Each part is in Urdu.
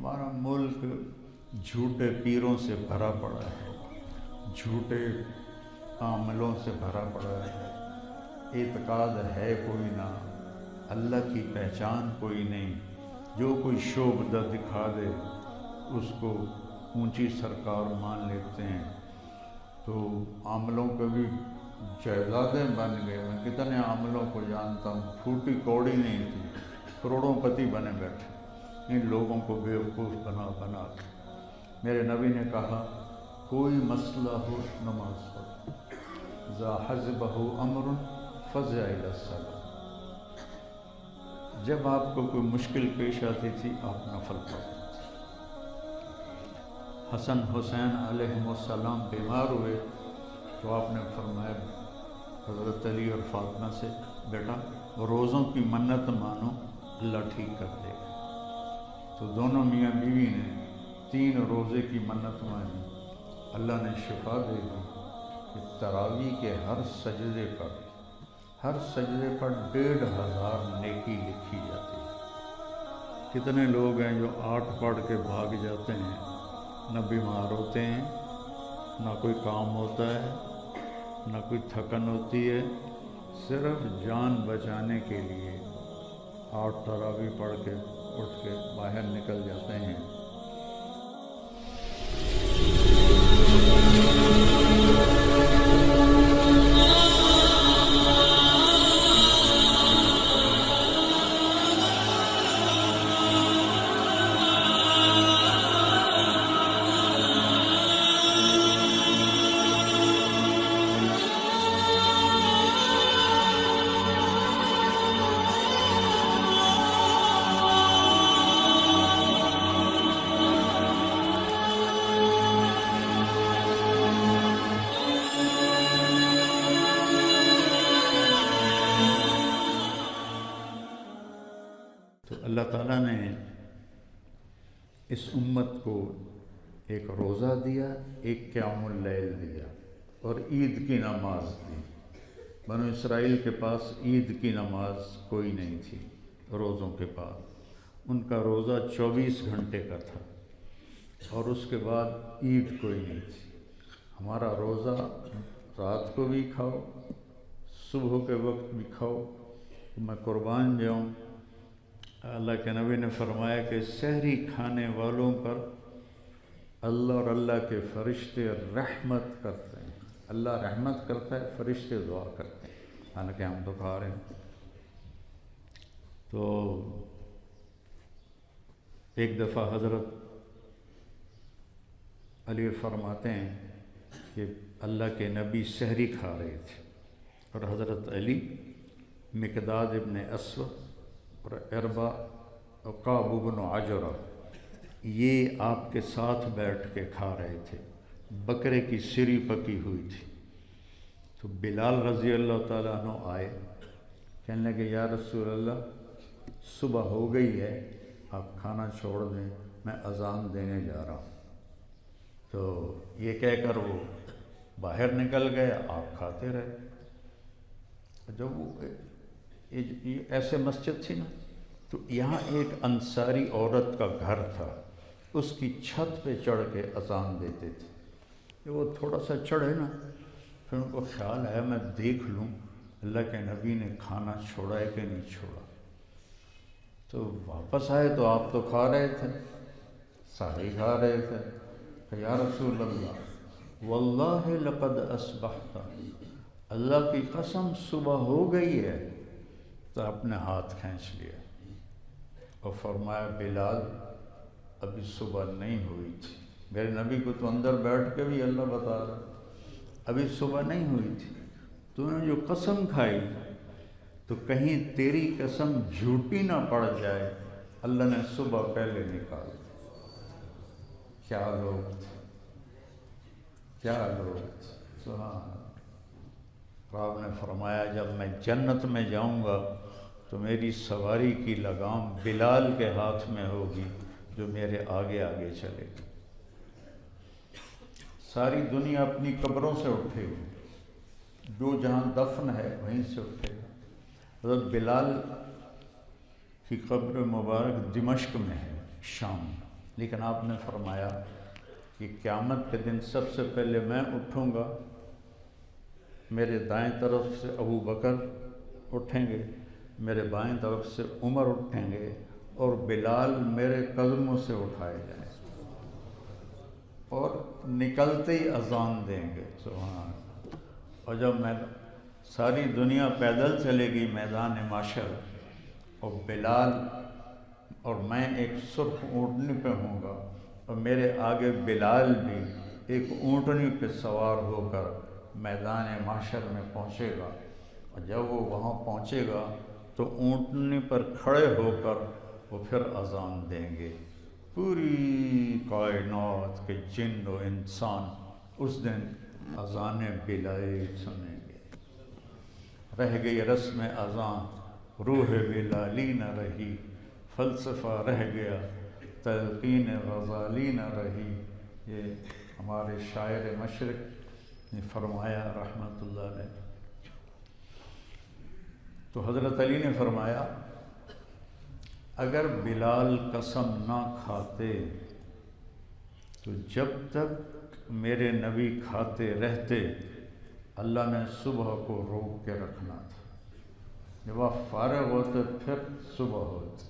ہمارا ملک جھوٹے پیروں سے بھرا پڑا ہے، جھوٹے عاملوں سے بھرا پڑا ہے، اعتقاد ہے کوئی نہ، اللہ کی پہچان کوئی نہیں، جو کوئی شعبدہ دکھا دے اس کو اونچی سرکار مان لیتے ہیں۔ تو عاملوں کے بھی جائیدادیں بن گئے، میں کتنے عاملوں کو جانتا ہوں، پھوٹی کوڑی نہیں تھی، کروڑوں پتی بنے بیٹھے ان لوگوں کو بیوقوف بنا بنا کے۔ میرے نبی نے کہا کوئی مسئلہ ہو نماز پڑھو، ذا حزبہ امر فزع الی الصلاۃ، جب آپ کو کوئی مشکل پیش آتی تھی آپ نفل پڑھو۔ حسن حسین علیہ السلام بیمار ہوئے تو آپ نے فرمایا حضرت علی اور فاطمہ سے، بیٹا روزوں کی منت مانو اللہ ٹھیک کر دے گا۔ تو دونوں میاں بیوی نے 3 روزے کی منت مانی، اللہ نے شفا دے دی کہ تراویح کے ہر سجدے پر 1500 نیکی لکھی جاتی ہے۔ کتنے لوگ ہیں جو 8 پڑھ کے بھاگ جاتے ہیں، نہ بیمار ہوتے ہیں، نہ کوئی کام ہوتا ہے، نہ کوئی تھکن ہوتی ہے، صرف جان بچانے کے لیے 8 تراویح پڑھ کے اٹھ کے باہر نکل جاتے ہیں۔ تو اللہ تعالیٰ نے اس امت کو ایک روزہ دیا، ایک قیام اللیل دیا اور عید کی نماز دی۔ بنو اسرائیل کے پاس عید کی نماز کوئی نہیں تھی روزوں کے بعد، ان کا روزہ 24 گھنٹے کا تھا اور اس کے بعد عید کوئی نہیں تھی۔ ہمارا روزہ رات کو بھی کھاؤ، صبح کے وقت بھی کھاؤ۔ میں قربان جاؤں، اللہ کے نبی نے فرمایا کہ سحری کھانے والوں پر اللہ اور اللہ کے فرشتے رحمت کرتے ہیں، اللہ رحمت کرتا ہے، فرشتے دعا کرتے ہیں، حالانکہ ہم تو کھا رہے ہیں۔ تو ایک دفعہ حضرت علی فرماتے ہیں کہ اللہ کے نبی سحری کھا رہے تھے اور حضرت علی، مقداد ابن اسود اور عربہ اور کعب بن عجرہ یہ آپ کے ساتھ بیٹھ کے کھا رہے تھے، بکرے کی سری پکی ہوئی تھی۔ تو بلال رضی اللہ تعالیٰ عنہ آئے، کہنے لگے یا رسول اللہ صبح ہو گئی ہے، آپ کھانا چھوڑ دیں، میں اذان دینے جا رہا ہوں۔ تو یہ کہہ کر وہ باہر نکل گئے، آپ کھاتے رہے۔ جب وہ ایسے مسجد تھی نا، تو یہاں ایک انصاری عورت کا گھر تھا، اس کی چھت پہ چڑھ کے اذان دیتے تھے۔ جب وہ تھوڑا سا چڑھے نا، پھر ان کو خیال آیا میں دیکھ لوں اللہ کے نبی نے کھانا چھوڑا ہے کہ نہیں چھوڑا۔ تو واپس آئے تو آپ تو کھا رہے تھے، سارے کھا رہے تھے۔ کہ یا رسول اللہ واللہ لقد اصبحت، اللہ کی قسم صبح ہو گئی ہے۔ تو اپنے ہاتھ کھینچ لیا اور فرمایا بلال ابھی صبح نہیں ہوئی تھی۔ میرے نبی کو تو اندر بیٹھ کے بھی اللہ بتا رہا ابھی صبح نہیں ہوئی تھی، تو نے جو قسم کھائی تو کہیں تیری قسم جھوٹی نہ پڑ جائے، اللہ نے صبح پہلے نکال دی۔ کیا لوگ تھے، کیا لوگ تھے، سبحان اللہ۔ آپ نے فرمایا جب میں جنت میں جاؤں گا تو میری سواری کی لگام بلال کے ہاتھ میں ہوگی جو میرے آگے آگے چلے گی۔ ساری دنیا اپنی قبروں سے اٹھے گی، جو جہاں دفن ہے وہیں سے اٹھے گا۔ حضرت بلال کی قبر مبارک دمشق میں ہے، شام، لیکن آپ نے فرمایا کہ قیامت کے دن سب سے پہلے میں اٹھوں گا، میرے دائیں طرف سے ابو بکر اٹھیں گے، میرے بائیں طرف سے عمر اٹھیں گے، اور بلال میرے قدموں سے اٹھائے جائیں اور نکلتے ہی اذان دیں گے۔ سبحان اللہ۔ اور جب میں ساری دنیا پیدل چلے گی میدان معشر، اور بلال اور میں ایک سرخ اونٹنی پہ ہوں گا، اور میرے آگے بلال بھی ایک اونٹنی پہ سوار ہو کر میدان معشر میں پہنچے گا، اور جب وہ وہاں پہنچے گا تو اونٹنی پر کھڑے ہو کر وہ پھر اذان دیں گے۔ پوری کائنات کے جن و انسان اس دن اذان بلالی سنیں گے۔ رہ گئی رسم اذان، روح بلالی نہ رہی، فلسفہ رہ گیا، تلقین غزالی نہ رہی۔ یہ ہمارے شاعر مشرق نے فرمایا رحمۃ اللہ علیہ۔ تو حضرت علی نے فرمایا اگر بلال قسم نہ کھاتے تو جب تک میرے نبی کھاتے رہتے اللہ نے صبح کو روک کے رکھنا تھا، جب آپ فارغ ہوتے پھر صبح ہوتی۔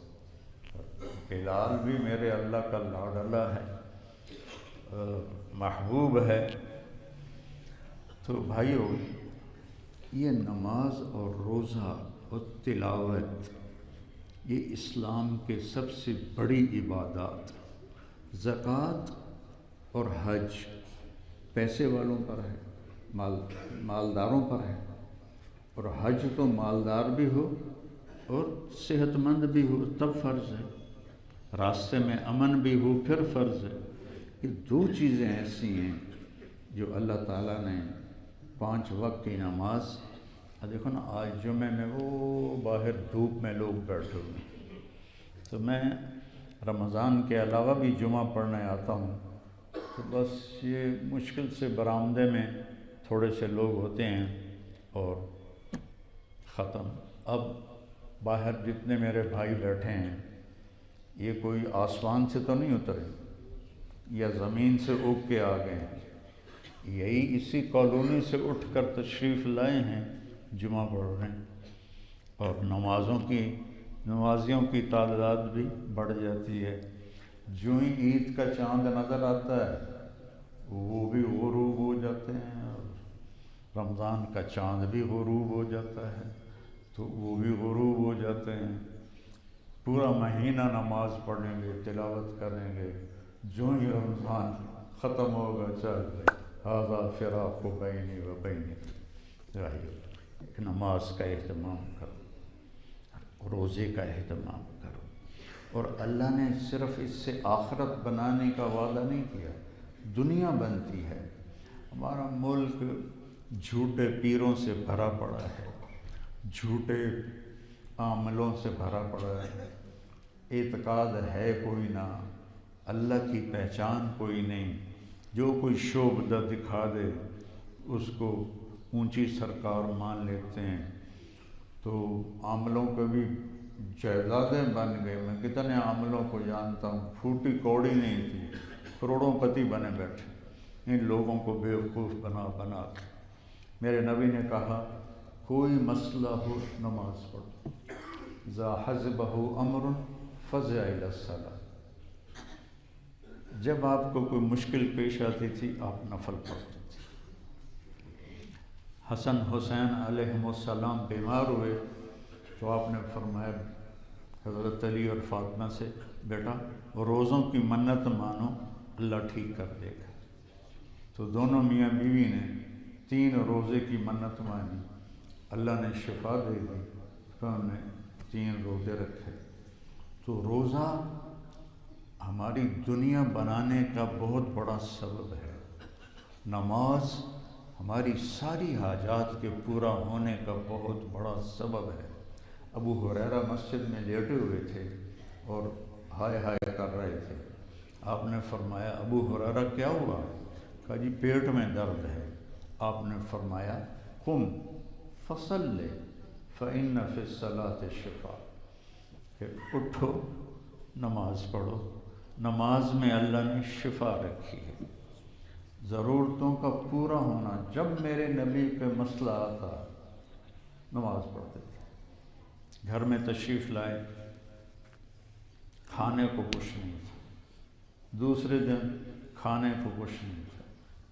بلال بھی میرے اللہ کا لاڈلا ہے، محبوب ہے۔ تو بھائیو، یہ نماز اور روزہ اور تلاوت یہ اسلام کے سب سے بڑی عبادات۔ زکوٰۃ اور حج پیسے والوں پر ہے، مالداروں پر ہے، اور حج تو مالدار بھی ہو اور صحت مند بھی ہو تب فرض ہے، راستے میں امن بھی ہو پھر فرض ہے۔ یہ دو چیزیں ایسی ہیں جو اللہ تعالیٰ نے 5 وقت کی نماز، دیکھو نا آج جمعے میں وہ باہر دھوپ میں لوگ بیٹھے ہوئے ہیں، تو میں رمضان کے علاوہ بھی جمعہ پڑھنے آتا ہوں، تو بس یہ مشکل سے برآمدے میں تھوڑے سے لوگ ہوتے ہیں اور ختم۔ اب باہر جتنے میرے بھائی بیٹھے ہیں یہ کوئی آسمان سے تو نہیں اترے یا زمین سے اگ کے آ گئے ہیں، یہی اسی کالونی سے اٹھ کر تشریف لائے ہیں، جمعہ پڑھ رہے ہیں، اور نمازیوں کی تعداد بھی بڑھ جاتی ہے۔ جو ہی عید کا چاند نظر آتا ہے وہ بھی غروب ہو جاتے ہیں، اور رمضان کا چاند بھی غروب ہو جاتا ہے تو وہ بھی غروب ہو جاتے ہیں۔ پورا مہینہ نماز پڑھیں گے، تلاوت کریں گے، جو ہی رمضان ختم ہوگا چل گئے، ھذا فراق بینی و بینک۔ نماز کا اہتمام کرو، روزے کا اہتمام کرو، اور اللہ نے صرف اس سے آخرت بنانے کا وعدہ نہیں کیا، دنیا بنتی ہے۔ ہمارا ملک جھوٹے پیروں سے بھرا پڑا ہے، جھوٹے عاملوں سے بھرا پڑا ہے، اعتقاد ہے کوئی نہ، اللہ کی پہچان کوئی نہیں، جو کوئی شعبدہ دکھا دے اس کو اونچی سرکار مان لیتے ہیں۔ تو عاملوں کے بھی جائیدادیں بن گئے، میں کتنے عاملوں کو جانتا ہوں، پھوٹی کوڑی نہیں تھی، کروڑوں پتی بنے بیٹھے، ان لوگوں کو بیوقوف بنا بنا کے۔ میرے نبی نے کہا کوئی مسئلہ ہو نماز پڑھو، اذا حزبہ امر فزع الی الصلاۃ، جب آپ کو کوئی مشکل پیش آتی تھی آپ نفل پڑھتے تھے۔ حسن حسین علیہم السلام بیمار ہوئے تو آپ نے فرمایا حضرت علی اور فاطمہ سے، بیٹا روزوں کی منت مانو اللہ ٹھیک کر دے گا۔ تو دونوں میاں بیوی نے 3 روزے کی منت مانی، اللہ نے شفا دے دی، پھر انہوں نے 3 روزے رکھے۔ تو روزہ ہماری دنیا بنانے کا بہت بڑا سبب ہے، نماز ہماری ساری حاجات کے پورا ہونے کا بہت بڑا سبب ہے۔ ابو ہریرہ مسجد میں لیٹے ہوئے تھے اور ہائے ہائے کر رہے تھے، آپ نے فرمایا ابو ہریرہ کیا ہوا؟ کہا جی پیٹ میں درد ہے۔ آپ نے فرمایا قم فصلی فإن فی الصلاۃ شفاء، کہ اٹھو نماز پڑھو، نماز میں اللہ نے شفا رکھی ہے، ضرورتوں کا پورا ہونا۔ جب میرے نبی پہ مسئلہ آتا نماز پڑھتے تھے، گھر میں تشریف لائے، کھانے کو کچھ نہیں تھا، دوسرے دن کھانے کو کچھ نہیں تھا،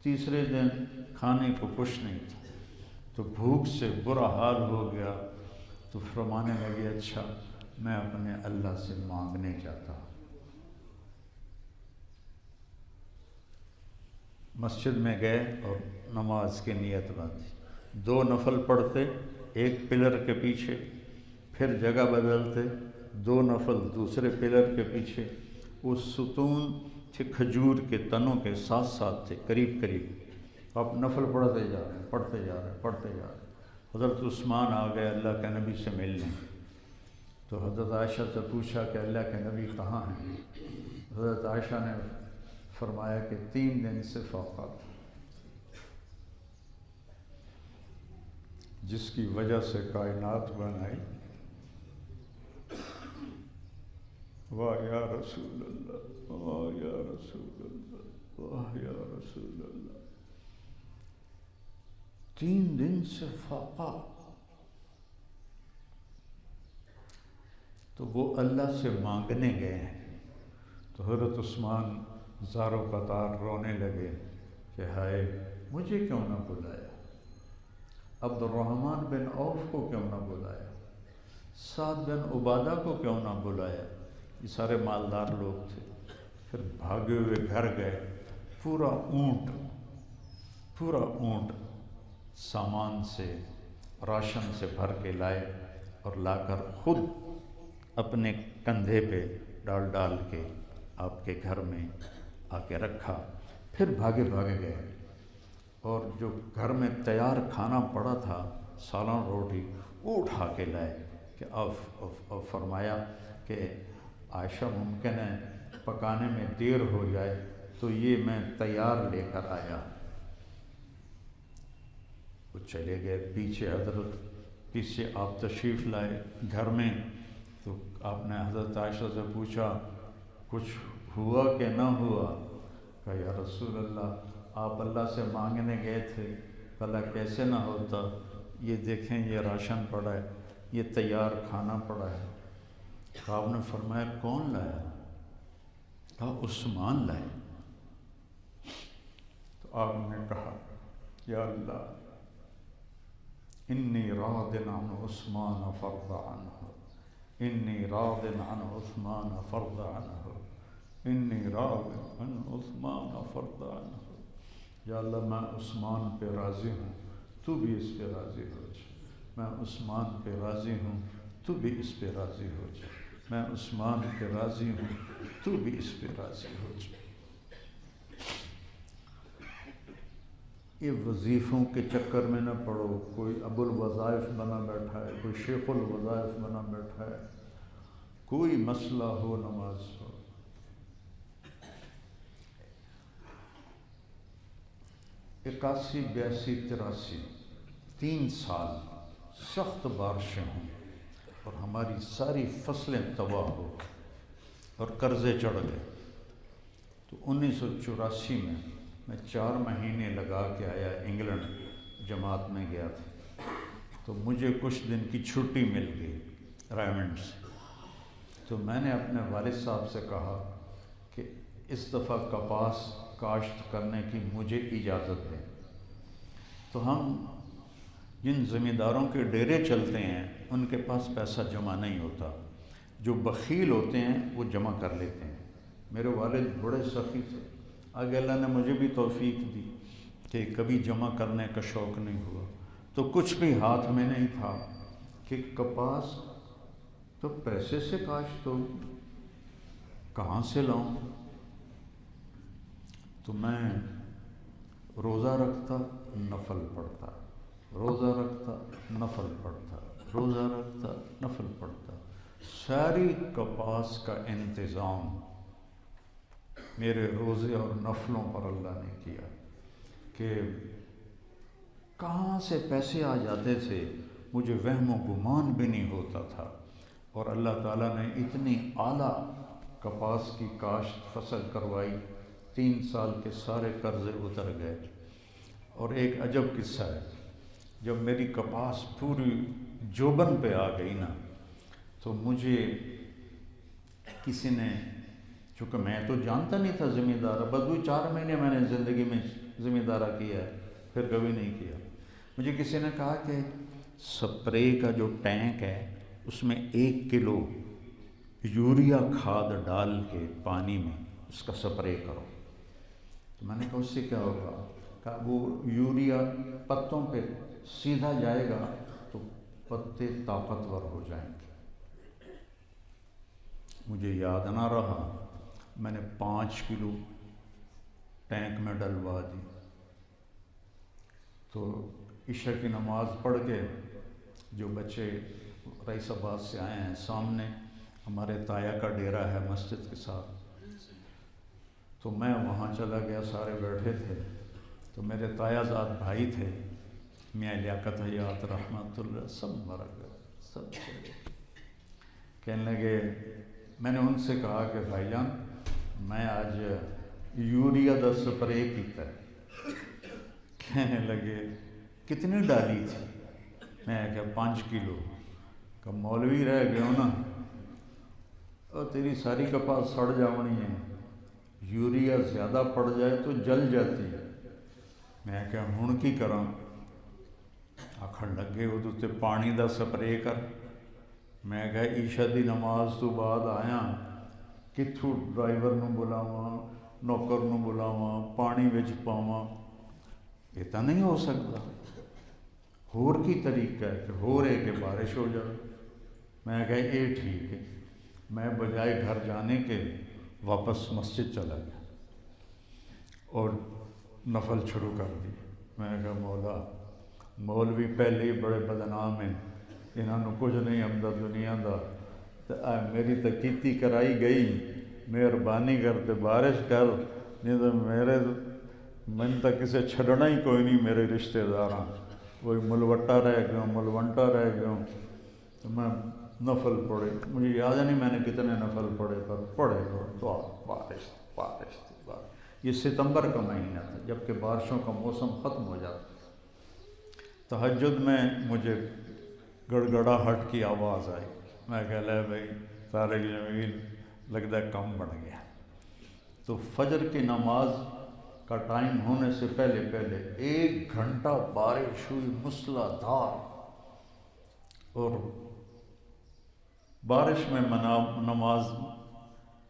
تیسرے دن کھانے کو کچھ نہیں تھا، تو بھوک سے برا حال ہو گیا، تو فرمانے لگے اچھا میں اپنے اللہ سے مانگنے جاتا ہوں۔ مسجد میں گئے اور نماز کی نیت باندھی، 2 نفل پڑھتے ایک پلر کے پیچھے، پھر جگہ بدلتے 2 نفل دوسرے پلر کے پیچھے۔ وہ ستون تھے کھجور کے تنوں کے ساتھ ساتھ تھے، قریب قریب، آپ نفل پڑھتے جا رہے ہیں، پڑھتے جا رہے ہیں، پڑھتے جا رہے ہیں۔ حضرت عثمان آ گئے اللہ کے نبی سے ملنے، تو حضرت عائشہ سے پوچھا کہ اللہ کے نبی کہاں ہیں؟ حضرت عائشہ نے فرمایا کہ 3 دن سے فاقہ تھا، جس کی وجہ سے کائنات بنائی۔ واہ یا رسول اللہ، واہ یا رسول اللہ، واہ یا رسول اللہ۔ 3 دن سے فاقہ، تو وہ اللہ سے مانگنے گئے ہیں، تو حضرت عثمان زاروں قطار رونے لگے کہ ہائے مجھے کیوں نہ بلایا، عبد الرحمن بن عوف کو کیوں نہ بلایا، سعد بن عبادہ کو کیوں نہ بلایا، یہ سارے مالدار لوگ تھے۔ پھر بھاگے ہوئے گھر گئے، پورا اونٹ سامان سے، راشن سے بھر کے لائے، اور لا کر خود اپنے کندھے پہ ڈال کے آپ کے گھر میں آ کے رکھا۔ پھر بھاگے گئے، اور جو گھر میں تیار کھانا پڑا تھا سالن روٹی، وہ اٹھا کے لائے کہ اور فرمایا کہ عائشہ ممکن ہے پکانے میں دیر ہو جائے، تو یہ میں تیار لے کر آیا۔ وہ چلے گئے پیچھے، پیچھے آپ تشریف لائے گھر میں، تو آپ نے حضرت عائشہ سے پوچھا کچھ ہوا کہ نہ ہوا؟ کہا یا رسول اللہ آپ اللہ سے مانگنے گئے تھے، بھلا کیسے نہ ہوتا، یہ دیکھیں یہ راشن پڑا ہے، یہ تیار کھانا پڑا ہے۔ تو آپ نے فرمایا کون لایا؟ کہا عثمان لائے۔ تو آپ نے کہا یا اللہ انی راض عن عثمان فرض عنہ، انی راض عن عثمان فرض عنہ، انی راض عن عثمان فرض عنہ۔ یا اللہ میں عثمان پہ راضی ہوں، تو بھی اس پہ راضی ہو جا۔ میں عثمان پہ راضی ہوں، تو بھی اس پہ راضی ہو جا۔ میں عثمان پہ راضی ہوں، تو بھی اس پہ راضی ہو جا۔ یہ وظیفوں کے چکر میں نہ پڑو، کوئی ابو الوظائف بنا بیٹھا ہے، کوئی شیخ الوظائف بنا بیٹھا ہے، کوئی مسئلہ ہو نماز ہو۔ 81، 82، 83 3 سال سخت بارشیں ہوں اور ہماری ساری فصلیں تباہ ہو اور قرضے چڑھ گئے، تو 1984 میں 4 مہینے لگا کے آیا انگلینڈ، جماعت میں گیا تھا، تو مجھے کچھ دن کی چھٹی مل گئی رائمنڈ سے، تو میں نے اپنے والد صاحب سے کہا کہ اس دفعہ کپاس کاشت کرنے کی مجھے اجازت دیں۔ تو ہم جن زمینداروں کے ڈیرے چلتے ہیں ان کے پاس پیسہ جمع نہیں ہوتا، جو بخیل ہوتے ہیں وہ جمع کر لیتے ہیں۔ میرے والد بڑے سخی تھے، آگے اللہ نے مجھے بھی توفیق دی کہ کبھی جمع کرنے کا شوق نہیں ہوا، تو کچھ بھی ہاتھ میں نہیں تھا کہ کپاس تو پیسے سے کاشت ہوگی، کہاں سے لاؤں؟ تو میں روزہ رکھتا نفل پڑھتا، روزہ رکھتا نفل پڑھتا، روزہ رکھتا نفل پڑھتا۔ ساری کپاس کا انتظام میرے روزے اور نفلوں پر اللہ نے کیا کہ کہاں سے پیسے آ جاتے تھے مجھے وہم و گمان بھی نہیں ہوتا تھا، اور اللہ تعالیٰ نے اتنی اعلیٰ کپاس کی کاشت فصل کروائی، 3 سال کے سارے قرضے اتر گئے۔ اور ایک عجب قصہ ہے، جب میری کپاس پوری جوبن پہ آ گئی نا، تو مجھے کسی نے، چونکہ میں تو جانتا نہیں تھا زمیندار، بس وہ 4 مہینے میں نے زندگی میں زمیندارہ کیا ہے، پھر کبھی نہیں کیا۔ مجھے کسی نے کہا کہ سپرے کا جو ٹینک ہے اس میں 1 کلو یوریا کھاد ڈال کے پانی میں اس کا سپرے کرو۔ تو میں نے کہا اس سے کیا ہوگا؟ کہا وہ یوریا پتوں پہ سیدھا جائے گا تو پتے طاقتور ہو جائیں گے۔ مجھے یاد نہ رہا، میں نے 5 کلو ٹینک میں ڈلوا دی۔ تو عشاء کی نماز پڑھ کے جو بچے رئیس آباد سے آئے ہیں، سامنے ہمارے تایا کا ڈیرا ہے مسجد کے ساتھ، تو میں وہاں چلا گیا، سارے بیٹھے تھے، تو میرے تایا زاد بھائی تھے، میاں لیاقت حیات رحمۃ اللہ، سب مر گئے، سب چلے۔ کہنے لگے، میں نے ان سے کہا کہ بھائی جان میں آج یوریا دا سپرے کیتا ہے۔ کہنے لگے کتنی ڈالی تھی؟ میں کہا 5 کلو۔ کہ مولوی رہ گئے ہو نا، اور تیری ساری کپاس سڑ جاونی ہے، یوریا زیادہ پڑ جائے تو جل جاتی ہے۔ میں کہا ہن کی کراں؟ آکھن لگے وہ تے پانی دا سپرے کر۔ میں کہا عشاء دی نماز تو بعد آیا، کتھوں ڈرائیور نو بلاواں، نوکر نو بلاواں، پانی وچ پاواں؟ یہ تو نہیں ہو سکتا۔ ہور کی طریقہ ہے کہ ہو رہے کہ بارش ہو جائے۔ میں کہا یہ ٹھیک ہے۔ میں بجائے گھر جانے کے واپس مسجد چلا گیا اور نفل شروع کر دی۔ میں کہا مولا، مولوی پہلے ہی بڑے بدنام ہیں، انہوں کچھ نہیں آمدا دنیا دا، تے میری تو کیتی کرائی گئی، مہربانی کر تے بارش کر، نہیں تو من تو کسے چھڈنا ہی کوئی نہیں، میرے رشتہ داراں وہی ملوٹا رہ گیا، ملوٹا رہ گیا۔ تو میں نفل پڑھے، مجھے یاد نہیں میں نے کتنے نفل پڑھے، پر پڑھے تو بارش بارش بارش۔ یہ ستمبر کا مہینہ تھا، جب کہ بارشوں کا موسم ختم ہو جاتا۔ تہجد میں مجھے گڑگڑاہٹ کی آواز آئی۔ میں کہا لے بھائی طارق جمیل لگتا ہے کم بڑھ گیا۔ تو فجر کی نماز کا ٹائم ہونے سے پہلے 1 گھنٹہ بارش ہوئی موسلا دھار، اور بارش میں نماز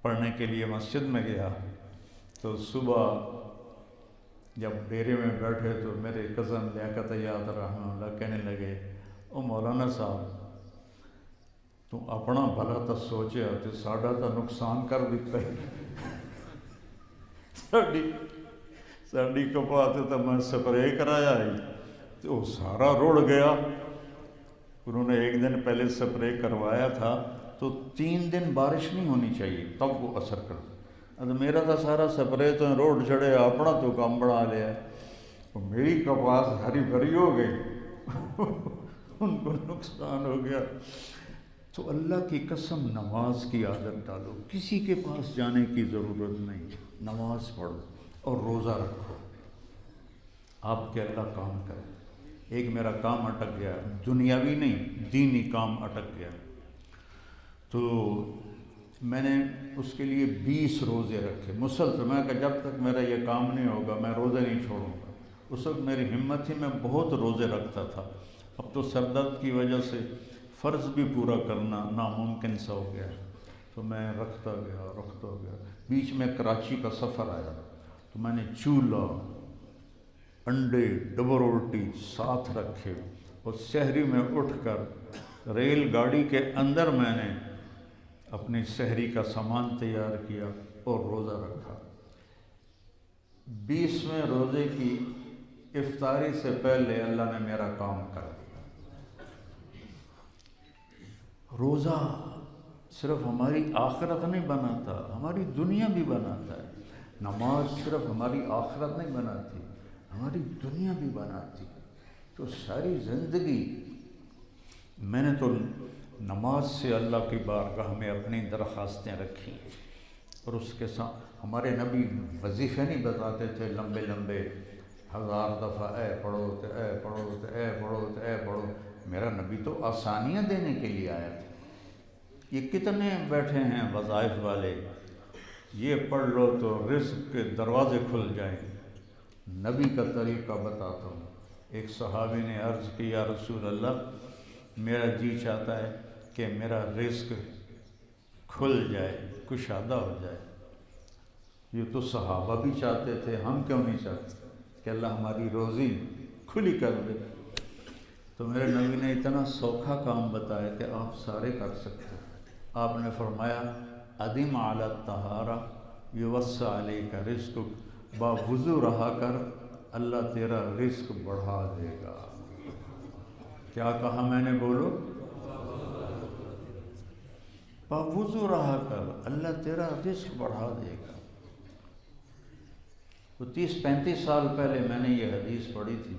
پڑھنے کے لیے مسجد میں گیا۔ تو صبح جب ڈیرے میں بیٹھے تو میرے کزن لیاقت حیات رحمہ اللہ کہنے لگے، او مولانا صاحب تو اپنا بھلا تو سوچیا تو ساڈا تو نقصان کر دیتا ہے۔ ساڈی کپاس تو میں سپرے کرایا ہی تو وہ سارا رڑ گیا۔ انہوں نے 1 دن پہلے سپرے کروایا تھا، تو 3 دن بارش نہیں ہونی چاہیے تب وہ اثر کرتا۔ اب میرا تو سارا سپرے تو روڈ چڑھے، اپنا تو کام بڑھا لیا، میری کپاس ہری بھری ہو گئی، ان کو نقصان ہو گیا۔ تو اللہ کی قسم نماز کی عادت ڈالو، کسی کے پاس جانے کی ضرورت نہیں، نماز پڑھو اور روزہ رکھو، آپ کے اللہ کام کرے۔ ایک میرا کام اٹک گیا، دنیاوی نہیں دینی کام اٹک گیا، تو میں نے اس کے لیے 20 روزے رکھے مسلسل۔ میں کہا جب تک میرا یہ کام نہیں ہوگا میں روزے نہیں چھوڑوں گا۔ اس وقت میری ہمت تھی، میں بہت روزے رکھتا تھا، اب تو سر درد کی وجہ سے فرض بھی پورا کرنا ناممکن سا ہو گیا، تو میں رکھتا گیا۔ بیچ میں کراچی کا سفر آیا، تو میں نے چولہا، انڈے، ڈبل روٹی ساتھ رکھے، اور سحری میں اٹھ کر ریل گاڑی کے اندر میں نے اپنی سحری کا سامان تیار کیا اور روزہ رکھا۔ 20ویں روزے کی افطاری سے پہلے اللہ نے میرا کام کر دیا۔ روزہ صرف ہماری آخرت نہیں بناتا، ہماری دنیا بھی بناتا ہے۔ نماز صرف ہماری آخرت نہیں بناتی، ہماری دنیا بھی بناتی۔ تو ساری زندگی میں نے تو نماز سے اللہ کی بارگاہ میں اپنی درخواستیں رکھی ہیں۔ اور اس کے ساتھ ہمارے نبی وظیفے نہیں بتاتے تھے لمبے لمبے 1000 دفعہ اے پڑھو تو اے پڑھو تو اے پڑھو تو اے پڑھو. میرا نبی تو آسانیاں دینے کے لیے آیا تھا. یہ کتنے بیٹھے ہیں وظائف والے، یہ پڑھ لو تو رزق کے دروازے کھل جائیں. نبی کا طریقہ بتاتا ہوں. ایک صحابی نے عرض کی یا رسول اللہ، میرا جی چاہتا ہے کہ میرا رزق کھل جائے، کشادہ ہو جائے. یہ تو صحابہ بھی چاہتے تھے، ہم کیوں نہیں چاہتے کہ اللہ ہماری روزی کھلی کر دے؟ تو میرے نبی نے اتنا سوکھا کام بتایا کہ آپ سارے کر سکتے. آپ نے فرمایا ادم علی الطہارہ یوسع علیک رزقک، با وضو رہا کر، اللہ تیرا رزق بڑھا دے گا. کیا کہا میں نے؟ بولو. با وضو رہا کر، اللہ تیرا رزق بڑھا دے گا. تو 30-35 سال پہلے میں نے یہ حدیث پڑھی تھی.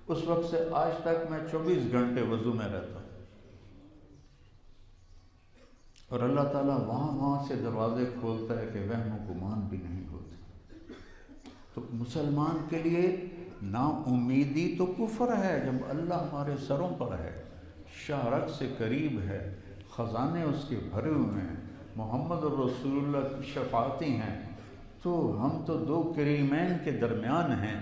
اس وقت سے آج تک میں 24 گھنٹے وضو میں رہتا ہوں، اور اللہ تعالیٰ وہاں سے دروازے کھولتا ہے کہ وہم و گمان بھی نہیں ہوتے. تو مسلمان کے لیے نا امیدی تو کفر ہے جب اللہ ہمارے سروں پر ہے، شہرک سے قریب ہے، خزانے اس کے بھرے ہوئے ہیں، محمد الرسول اللہ کی شفاعتی ہیں. تو ہم تو دو کریمین کے درمیان ہیں.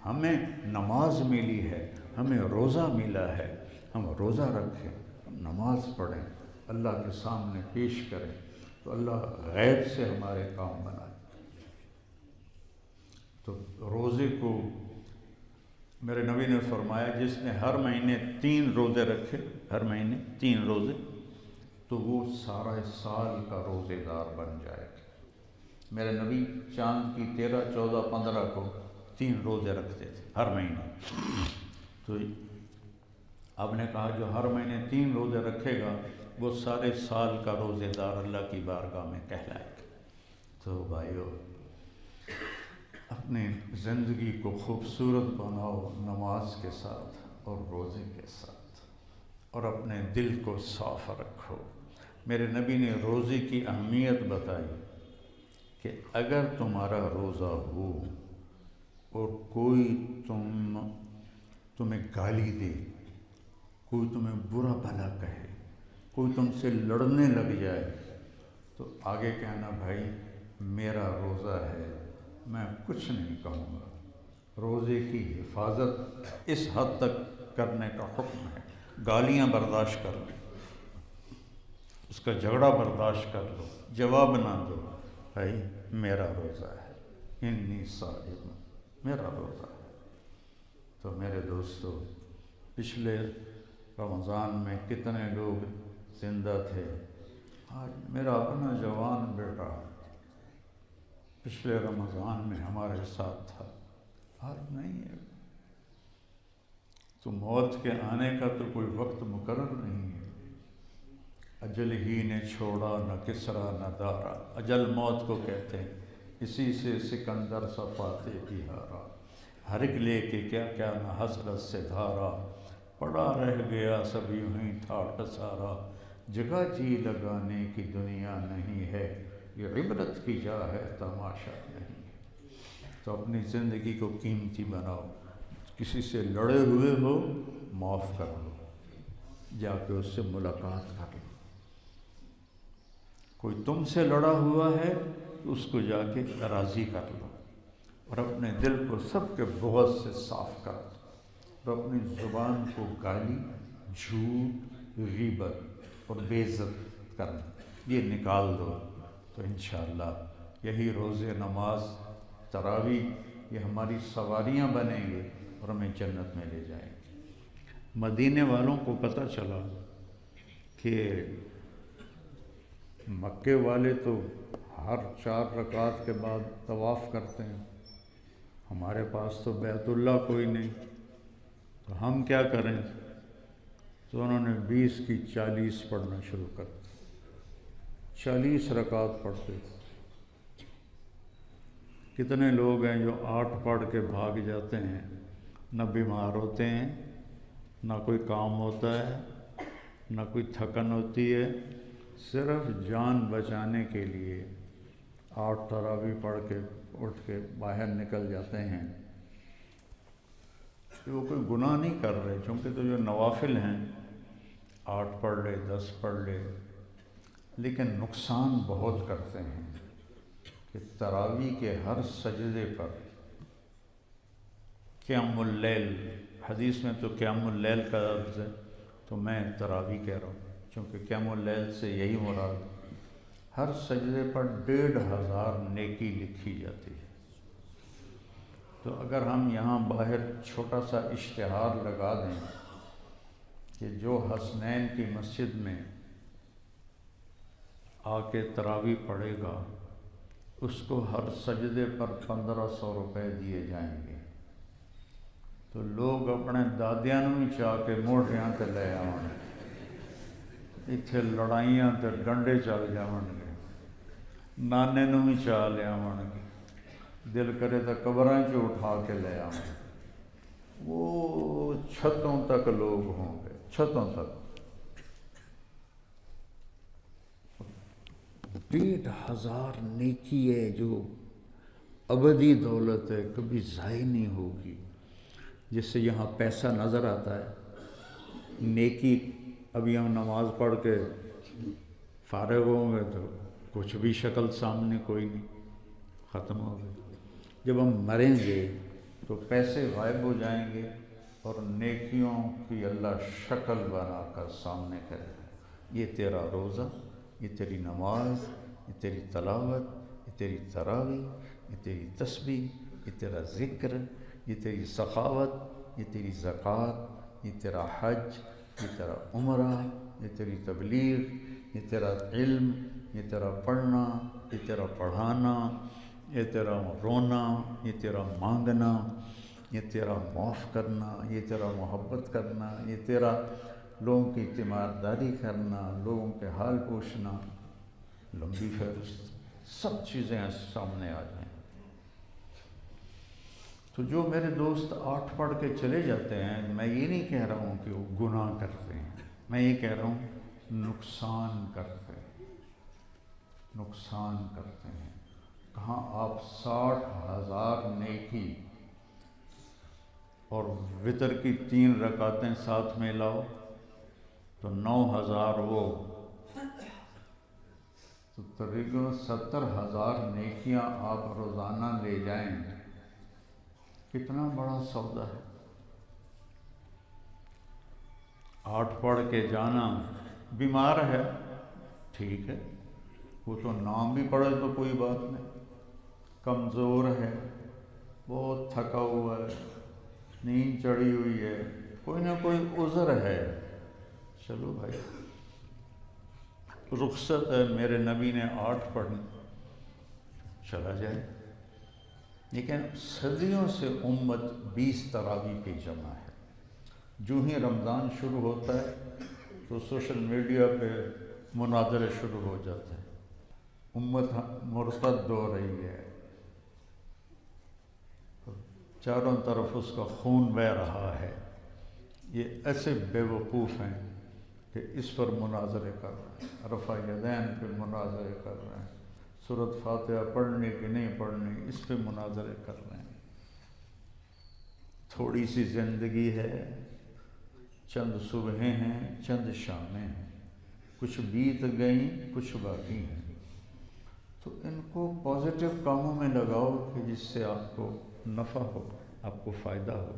ہمیں نماز ملی ہے، ہمیں روزہ ملا ہے. ہم روزہ رکھیں، ہم نماز پڑھیں، اللہ کے سامنے پیش کریں تو اللہ غیب سے ہمارے کام بنائے. تو روزے کو میرے نبی نے فرمایا جس نے ہر مہینے 3 روزے رکھے، ہر مہینے 3 روزے، تو وہ سارا سال کا روزے دار بن جائے گا. میرے نبی چاند کی 13، 14، 15 کو 3 روزے رکھتے تھے ہر مہینے. تو آپ نے کہا جو ہر مہینے 3 روزے رکھے گا وہ سارے سال کا روزے دار اللہ کی بارگاہ میں کہلائے گا. تو بھائیو، اپنی زندگی کو خوبصورت بناؤ نماز کے ساتھ اور روزے کے ساتھ، اور اپنے دل کو صاف رکھو. میرے نبی نے روزے کی اہمیت بتائی کہ اگر تمہارا روزہ ہو اور کوئی تمہیں گالی دے، کوئی تمہیں برا بھلا کہے، کوئی تم سے لڑنے لگ جائے، تو آگے کہنا بھائی میرا روزہ ہے، میں کچھ نہیں کہوں گا. روزے کی حفاظت اس حد تک کرنے کا حکم ہے. گالیاں برداشت کر لو، اس کا جھگڑا برداشت کر لو، جواب نہ دو، بھائی میرا روزہ ہے، انی صائم، میرا روزہ ہے. تو میرے دوستو، پچھلے رمضان میں کتنے لوگ زندہ تھے. آج میرا اپنا جوان بیٹا پچھلے رمضان میں ہمارے ساتھ تھا، آج نہیں ہے. تو موت کے آنے کا تو کوئی وقت مقرر نہیں ہے. اجل ہی نے چھوڑا نہ کسرا نہ دارا، اجل موت کو کہتے ہیں. اسی سے سکندر صفاتے کی ہارا، ہر ایک لے کے کیا کیا نہ حسرت سے دھارا. پڑا رہ گیا سب یوں ہی ٹھاٹ سارا، جگہ جی لگانے کی دنیا نہیں ہے، یہ عبرت کی جا ہے تماشا نہیں ہے. تو اپنی زندگی کو قیمتی بناؤ. کسی سے لڑے ہوئے ہو معاف کر لو، جا کے اس سے ملاقات کر لو. کوئی تم سے لڑا ہوا ہے تو اس کو جا کے راضی کر لو، اور اپنے دل کو سب کے بغض سے صاف کر دو، اور اپنی زبان کو گالی، جھوٹ، غیبت اور بے عزت کرنا یہ نکال دو. تو انشاءاللہ یہی روزے، نماز، تراویح یہ ہماری سواریاں بنیں گے اور ہمیں جنت میں لے جائیں گے. مدینے والوں کو پتہ چلا کہ مکے والے تو ہر 4 رکعت کے بعد طواف کرتے ہیں، ہمارے پاس تو بیت اللہ کوئی نہیں، تو ہم کیا کریں؟ تو انہوں نے 20 کی 40 پڑھنا شروع کر دیا. 40 رکعت پڑھتے تھے. کتنے لوگ ہیں جو 8 پڑھ کے بھاگ جاتے ہیں، نہ بیمار ہوتے ہیں، نہ کوئی کام ہوتا ہے، نہ کوئی تھکن ہوتی ہے، صرف جان بچانے کے لیے 8 تراویح پڑھ کے اٹھ کے باہر نکل جاتے ہیں، وہ کوئی گناہ نہیں کر رہے، چونکہ تو جو نوافل ہیں 8 پڑھ لے 10 پڑھ لے، لیکن نقصان بہت کرتے ہیں کہ تراویح کے ہر سجدے پر قیام اللیل، حدیث میں تو قیام اللیل کا لفظ ہے، تو میں تراویح کہہ رہا ہوں چونکہ قیام اللیل سے یہی مراد ہے، ہر سجدے پر 1500 نیکی لکھی جاتی ہے۔ تو اگر ہم یہاں باہر چھوٹا سا اشتہار لگا دیں کہ جو حسنین کی مسجد میں آ کے تراویح پڑھے گا اس کو ہر سجدے پر 1500 روپے دیے جائیں گے، تو لوگ اپنے دادیاں نوں ہی چاہ کے موڑیاں تے لے آؤں، اتھے لڑائیاں تے ڈنڈے چل جاؤں گے، نانے نوں بھی چاہ لے آؤں گے، دل کرے تو قبراں چ اٹھا کے لے آؤں، وہ چھتوں تک لوگ ہوں گے، چھتوں تک۔ 1500 نیکی ہے جو ابدی دولت ہے، کبھی ضائع نہیں ہوگی۔ جس سے یہاں پیسہ نظر آتا ہے، نیکی ابھی ہم نماز پڑھ کے فارغ ہوں گے تو کچھ بھی شکل سامنے کوئی نہیں، ختم ہو گئی۔ جب ہم مریں گے تو پیسے غائب ہو جائیں گے اور نیکیوں کی اللہ شکل بنا کر سامنے کرے گا، یہ تیرا روزہ، یہ تیری نماز، یہ تیری تلاوت، یہ تیری تراویح، یہ تیری تسبیح، یہ تیرا ذکر، یہ تیری سخاوت، یہ تیری زکوٰۃ، یہ تیرا حج، یہ تیرا عمرہ، یہ تیری تبلیغ، یہ تیرا علم، یہ تیرا پڑھنا، یہ تیرا پڑھانا، یہ تیرا رونا، یہ تیرا مانگنا، یہ تیرا معاف کرنا، یہ تیرا محبت کرنا، یہ تیرا لوگوں کی تیمارداری کرنا، لوگوں کے حال پوچھنا، لمبی فہرست، سب چیزیں سامنے آ جائیں۔ تو جو میرے دوست 8 پڑھ کے چلے جاتے ہیں، میں یہ نہیں کہہ رہا ہوں کہ وہ گناہ کرتے ہیں، میں یہ کہہ رہا ہوں نقصان کرتے ہیں، نقصان کرتے ہیں۔ کہاں آپ 60,000 نیکی اور وتر کی 3 رکعتیں ساتھ میں لاؤ تو 9,000 وہ، تو تقریباً 70,000 نیکیاں آپ روزانہ لے جائیں، کتنا بڑا سودا ہے۔ 8 پڑھ کے جانا، بیمار ہے ٹھیک ہے، وہ تو نام بھی پڑھے تو کوئی بات نہیں، کمزور ہے، بہت تھکا ہوا ہے، نیند چڑھی ہوئی ہے، کوئی نہ کوئی عذر ہے، چلو بھائی رخصت ہے، میرے نبی نے 8 پڑھی، چلا جائے۔ لیکن صدیوں سے امت 20 تراویح پہ جمع ہے۔ جو ہی رمضان شروع ہوتا ہے تو سوشل میڈیا پہ مناظرے شروع ہو جاتے ہیں، امت مرتد ہو رہی ہے، چاروں طرف اس کا خون بہہ رہا ہے، یہ ایسے بے وقوف ہیں کہ اس پر مناظرے کر رہے ہیں، رفع یدین پہ مناظرے کر رہے ہیں، سورۃ فاتحہ پڑھنے کہ نہیں پڑھنی اس پہ مناظرے کر رہے ہیں۔ تھوڑی سی زندگی ہے، چند صبحیں ہیں، چند شامیں ہیں، کچھ بیت گئیں، کچھ باقی ہیں، تو ان کو پازیٹیو کاموں میں لگاؤ کہ جس سے آپ کو نفع ہو، آپ کو فائدہ ہو۔